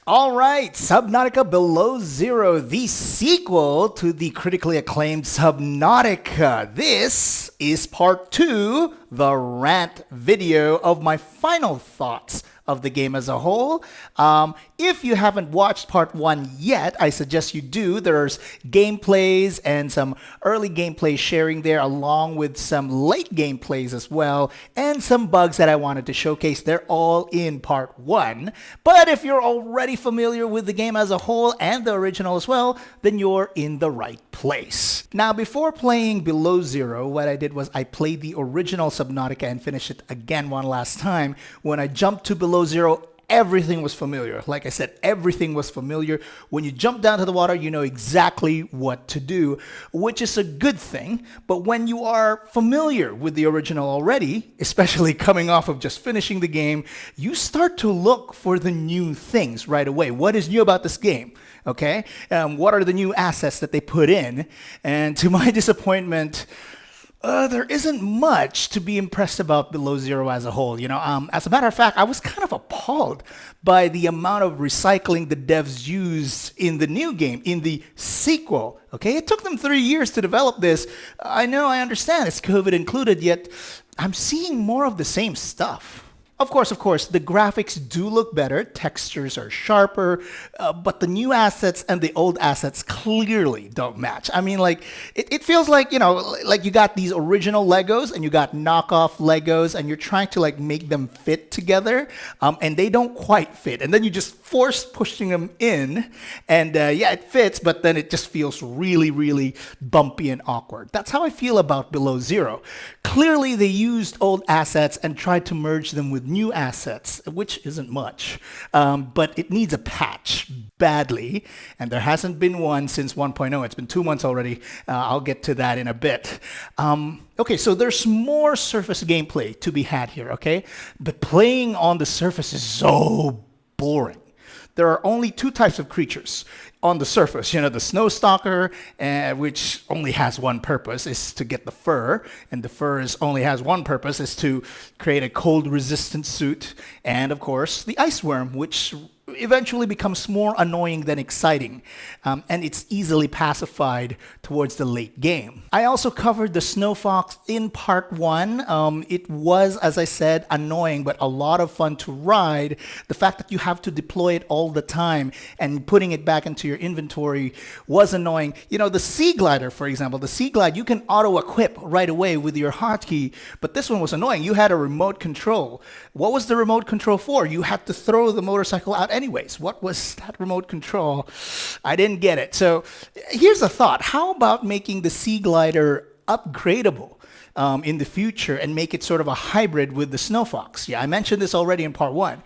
All right, Subnautica Below Zero, the sequel to the critically acclaimed Subnautica. This is part two, the rant video of my final thoughts of the game as a whole. If you haven't watched part one yet, I suggest you do. There's gameplays and some early gameplay sharing there, along with some late gameplays as well, and some bugs that I wanted to showcase. They're all in part one. But if you're already familiar with the game as a whole and the original as well, then you're in the right place. Now, before playing Below Zero, what I did was I played the original Subnautica and finished it again one last time. When I jumped to Below Zero, everything was familiar. Like I said, everything was familiar. When you jump down to the water, you know exactly what to do, which is a good thing. But when you are familiar with the original already, especially coming off of just finishing the game, you start to look for the new things right away. What is new about this game? Okay, what are the new assets that they put in? And to my disappointment, there isn't much to be impressed about Below Zero as a whole. As a matter of fact, I was kind of appalled by the amount of recycling the devs used in the new game, in the sequel. Okay, it took them 3 years to develop this. I know, I understand, it's COVID included, yet I'm seeing more of the same stuff. Of course, the graphics do look better, textures are sharper, but the new assets and the old assets clearly don't match. I mean, like, it feels like, like you got these original Legos and you got knockoff Legos and you're trying to like make them fit together, and they don't quite fit. And then you just force pushing them in, and yeah, it fits, but then it just feels really, really bumpy and awkward. That's how I feel about Below Zero. Clearly, they used old assets and tried to merge them with new assets, which isn't much, but it needs a patch badly, and there hasn't been one since 1.0. It's been 2 months already. I'll get to that in a bit. Okay, so there's more surface gameplay to be had here, okay? But playing on the surface is so boring. There are only two types of creatures on the surface. The snow stalker, which only has one purpose, is to get the fur, and the fur only has one purpose, is to create a cold resistant suit, and of course the ice worm, which eventually becomes more annoying than exciting, and it's easily pacified towards the late game. I also covered the snow fox in part one. It was, as I said, annoying, but a lot of fun to ride. The fact that you have to deploy it all the time and putting it back into your inventory was annoying. The sea glider, for example, the sea glide, you can auto-equip right away with your hotkey, but this one was annoying. You had a remote control. What was the remote control for? You had to throw the motorcycle out anyways. What was that remote control? I didn't get it. So here's a thought. How about making the sea glider upgradable in the future and make it sort of a hybrid with the Snow Fox? Yeah, I mentioned this already in part one.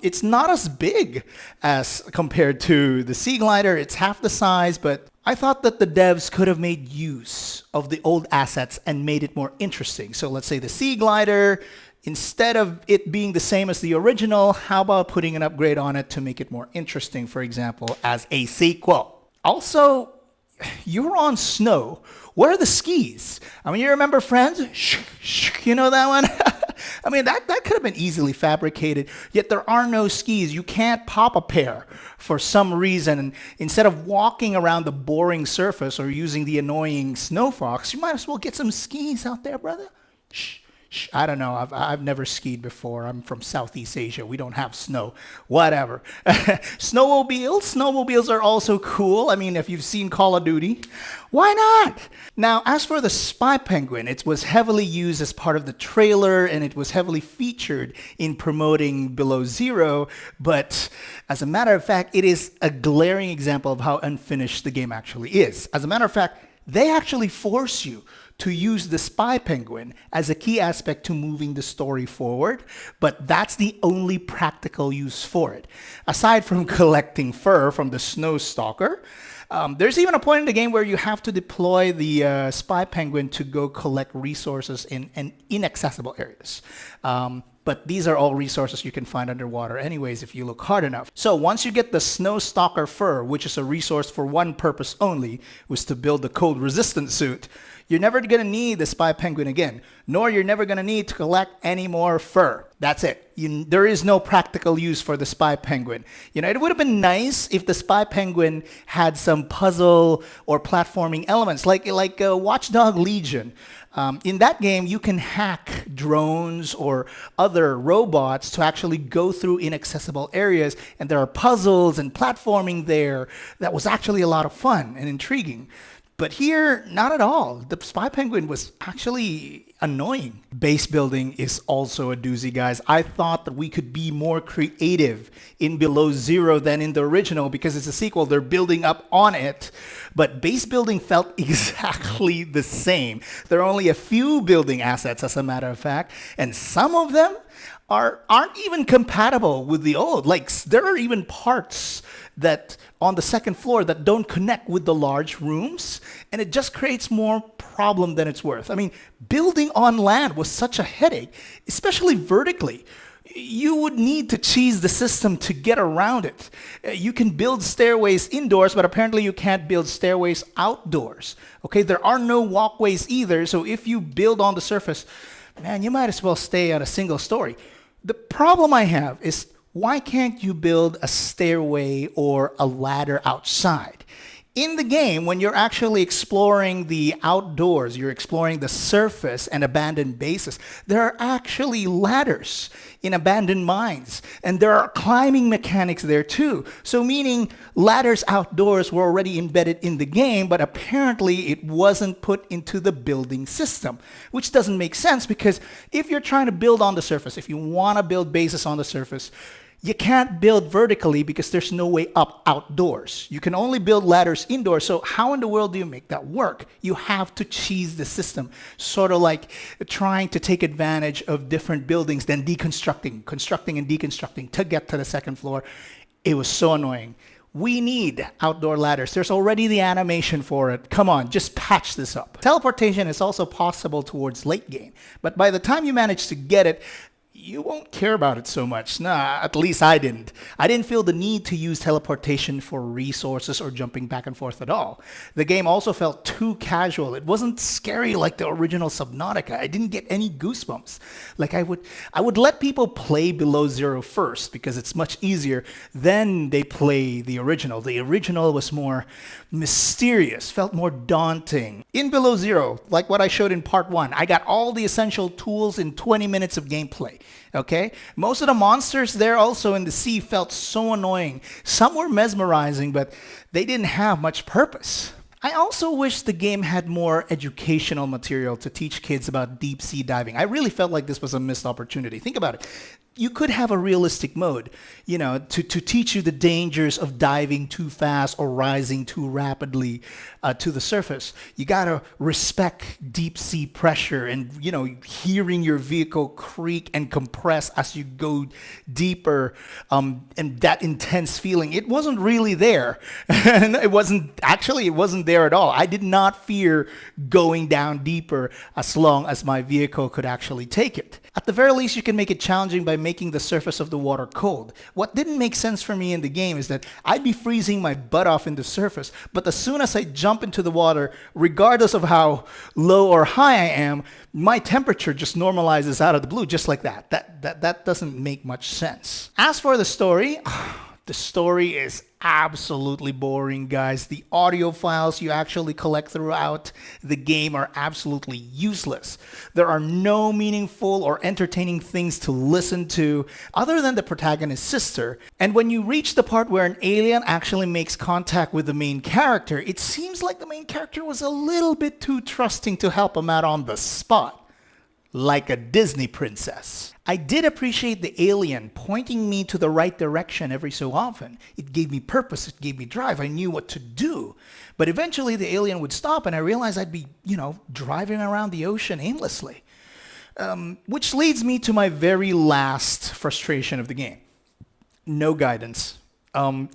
It's not as big as compared to the sea glider. It's half the size, but I thought that the devs could have made use of the old assets and made it more interesting. So let's say the sea glider, instead of it being the same as the original, how about putting an upgrade on it to make it more interesting, for example, as a sequel? Also, you're on snow. Where are the skis? I mean, you remember Friends? You know that one? I mean, that could have been easily fabricated, yet there are no skis. You can't pop a pair for some reason. And instead of walking around the boring surface or using the annoying snow fox, you might as well get some skis out there, brother. I don't know. I've never skied before. I'm from Southeast Asia. We don't have snow. Whatever. Snowmobiles are also cool. I mean, if you've seen Call of Duty, why not? Now, as for the spy penguin, it was heavily used as part of the trailer, and it was heavily featured in promoting Below Zero. But as a matter of fact, it is a glaring example of how unfinished the game actually is. As a matter of fact, they actually force you to use the spy penguin as a key aspect to moving the story forward, but that's the only practical use for it. Aside from collecting fur from the snow stalker, there's even a point in the game where you have to deploy the spy penguin to go collect resources in inaccessible areas. But these are all resources you can find underwater anyways if you look hard enough. So once you get the Snow Stalker fur, which is a resource for one purpose only, was to build the cold resistant suit, You're never going to need the spy penguin again, nor you're never going to need to collect any more fur. That's it. There is no practical use for the spy penguin. It would have been nice if the spy penguin had some puzzle or platforming elements, like Watchdog Legion. In that game, you can hack drones or other robots to actually go through inaccessible areas, and there are puzzles and platforming there that was actually a lot of fun and intriguing. But here, not at all. The spy penguin was actually annoying. Base building is also a doozy, guys. I thought that we could be more creative in Below Zero than in the original because it's a sequel. They're building up on it. But base building felt exactly the same. There are only a few building assets, as a matter of fact, and some of them aren't even compatible with the old. Like, there are even parts that on the second floor that don't connect with the large rooms, and it just creates more problem than it's worth. I mean, building on land was such a headache, especially vertically. You would need to cheese the system to get around it. You can build stairways indoors, but apparently you can't build stairways outdoors. Okay, there are no walkways either, so if you build on the surface, man, you might as well stay on a single story. The problem I have is, why can't you build a stairway or a ladder outside? In the game, when you're actually exploring the outdoors, you're exploring the surface and abandoned bases, there are actually ladders in abandoned mines, and there are climbing mechanics there too. So meaning ladders outdoors were already embedded in the game, but apparently it wasn't put into the building system, which doesn't make sense because if you're trying to build on the surface, if you want to build bases on the surface, you can't build vertically because there's no way up outdoors. You can only build ladders indoors. So how in the world do you make that work? You have to cheese the system, sort of like trying to take advantage of different buildings, then constructing and deconstructing to get to the second floor. It was so annoying. We need outdoor ladders. There's already the animation for it. Come on, just patch this up. Teleportation is also possible towards late game, but by the time you manage to get it, you won't care about it so much. Nah, at least I didn't. I didn't feel the need to use teleportation for resources or jumping back and forth at all. The game also felt too casual. It wasn't scary like the original Subnautica. I didn't get any goosebumps. Like I would let people play Below Zero first because it's much easier. Then they play the original. The original was more mysterious, felt more daunting. In Below Zero, like what I showed in part 1, I got all the essential tools in 20 minutes of gameplay. Okay? Most of the monsters there also in the sea felt so annoying. Some were mesmerizing, but they didn't have much purpose. I also wish the game had more educational material to teach kids about deep sea diving. I really felt like this was a missed opportunity. Think about it. You could have a realistic mode, to teach you the dangers of diving too fast or rising too rapidly to the surface. You gotta respect deep sea pressure and, hearing your vehicle creak and compress as you go deeper, and that intense feeling. It wasn't really there. And it wasn't there at all. I did not fear going down deeper as long as my vehicle could actually take it. At the very least, you can make it challenging by making the surface of the water cold. What didn't make sense for me in the game is that I'd be freezing my butt off in the surface, but as soon as I jump into the water, regardless of how low or high I am, my temperature just normalizes out of the blue, just like that. That doesn't make much sense. As for the story, the story is absolutely boring, guys. The audio files you actually collect throughout the game are absolutely useless. There are no meaningful or entertaining things to listen to other than the protagonist's sister. And when you reach the part where an alien actually makes contact with the main character, it seems like the main character was a little bit too trusting to help him out on the spot. Like a Disney princess. I did appreciate the alien pointing me to the right direction every so often. It gave me purpose, it gave me drive, I knew what to do. But eventually the alien would stop and I realized I'd be, driving around the ocean aimlessly. Which leads me to my very last frustration of the game. No guidance.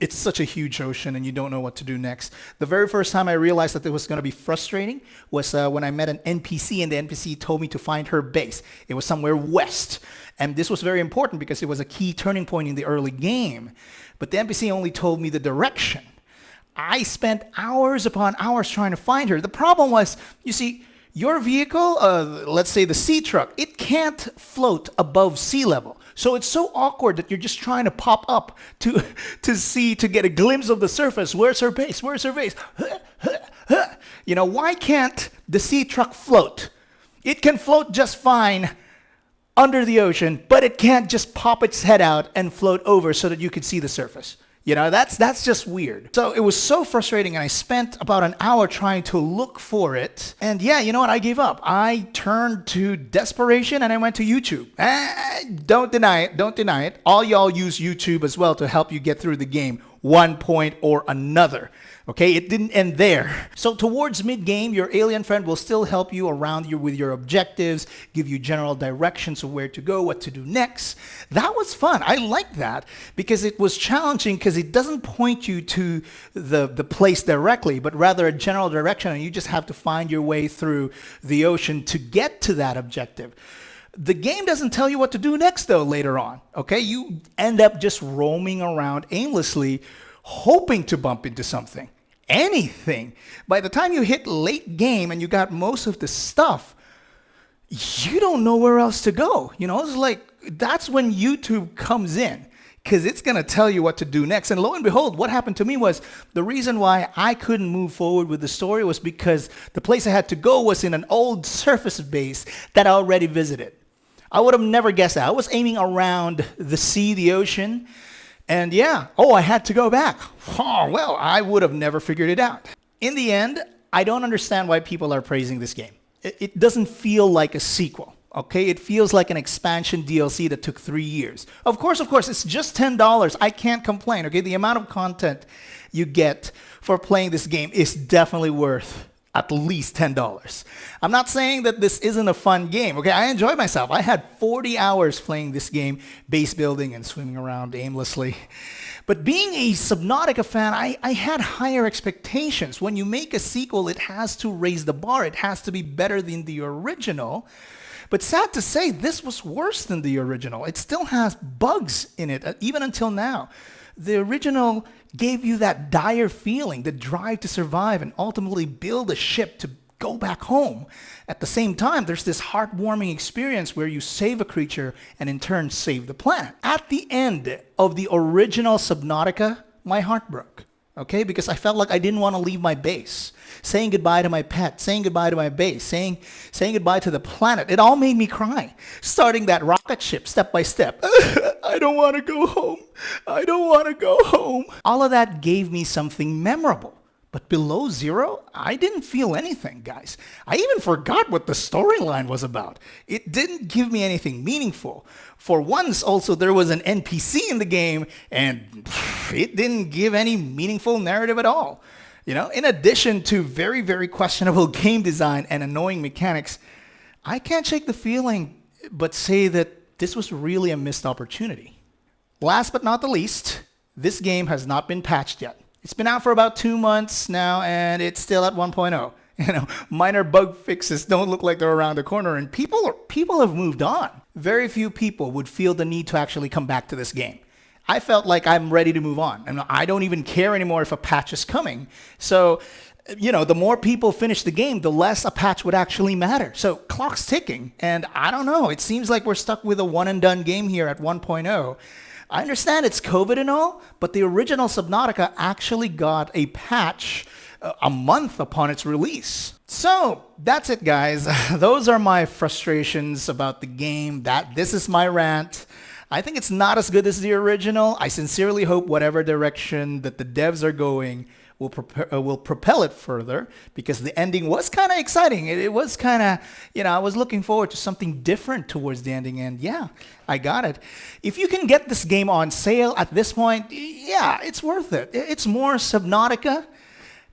It's such a huge ocean and you don't know what to do next. The very first time I realized that it was going to be frustrating was when I met an NPC and the NPC told me to find her base. It was somewhere west. And this was very important because it was a key turning point in the early game. But the NPC only told me the direction. I spent hours upon hours trying to find her. The problem was, you see, your vehicle, let's say the sea truck, it can't float above sea level. So it's so awkward that you're just trying to pop up to to get a glimpse of the surface. Where's her base? Where's her base? You know, why can't the sea truck float? It can float just fine under the ocean, but it can't just pop its head out and float over so that you can see the surface. You know, that's just weird. So it was so frustrating, and I spent about an hour trying to look for it. And yeah, you know what? I gave up. I turned to desperation and I went to YouTube. Don't deny it. Don't deny it. All y'all use YouTube as well to help you get through the game one point or another. Okay, it didn't end there. So towards mid-game, your alien friend will still help you around you with your objectives, give you general directions of where to go, what to do next. That was fun. I liked that because it was challenging because it doesn't point you to the place directly, but rather a general direction, and you just have to find your way through the ocean to get to that objective. The game doesn't tell you what to do next, though, later on. Okay, you end up just roaming around aimlessly, hoping to bump into something. Anything. By the time you hit late game and you got most of the stuff, you don't know where else to go. You know, it's like that's when YouTube comes in, because it's going to tell you what to do next. And lo and behold, what happened to me was the reason why I couldn't move forward with the story was because the place I had to go was in an old surface base that I already visited. I would have never guessed that. I was aiming around the sea, the ocean. And yeah, I had to go back. Oh, well, I would have never figured it out. In the end, I don't understand why people are praising this game. It doesn't feel like a sequel, okay? It feels like an expansion DLC that took 3 years. Of course, it's just $10. I can't complain, okay? The amount of content you get for playing this game is definitely worth at least $10. I'm not saying that this isn't a fun game, okay? I enjoyed myself. I had 40 hours playing this game, base building and swimming around aimlessly. But being a Subnautica fan, I had higher expectations. When you make a sequel, it has to raise the bar. It has to be better than the original. But sad to say, this was worse than the original. It still has bugs in it, even until now. The original gave you that dire feeling, the drive to survive and ultimately build a ship to go back home. At the same time, there's this heartwarming experience where you save a creature and in turn save the planet. At the end of the original Subnautica, my heart broke. Okay, because I felt like I didn't want to leave my base. Saying goodbye to my pet, saying goodbye to my base, saying goodbye to the planet. It all made me cry. Starting that rocket ship step by step. I don't want to go home. I don't want to go home. All of that gave me something memorable. But Below Zero, I didn't feel anything, guys. I even forgot what the storyline was about. It didn't give me anything meaningful. For once, also, there was an NPC in the game, and it didn't give any meaningful narrative at all. You know, in addition to very, very questionable game design and annoying mechanics, I can't shake the feeling but say that this was really a missed opportunity. Last but not the least, this game has not been patched yet. It's been out for about 2 months now, and it's still at 1.0. You know, minor bug fixes don't look like they're around the corner, and people have moved on. Very few people would feel the need to actually come back to this game. I felt like I'm ready to move on, and I don't even care anymore if a patch is coming. So, you know, the more people finish the game, the less a patch would actually matter. So, clock's ticking, and I don't know. It seems like we're stuck with a one-and-done game here at 1.0. I understand it's COVID and all, but the original Subnautica actually got a patch a month upon its release. So that's it, guys. Those are my frustrations about the game. This is my rant. I think it's not as good as the original. I sincerely hope whatever direction that the devs are going will propel it further, because the ending was kind of exciting. It was kind of, you know, I was looking forward to something different towards the ending, and yeah, I got it. If you can get this game on sale at this point, yeah, it's worth it. It's more Subnautica,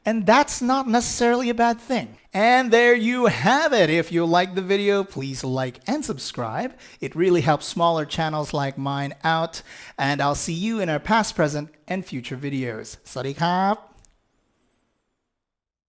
and that's not necessarily a bad thing. And there you have it. If you like the video, please like and subscribe. It really helps smaller channels like mine out, and I'll see you in our past, present, and future videos. สวัสดีครับ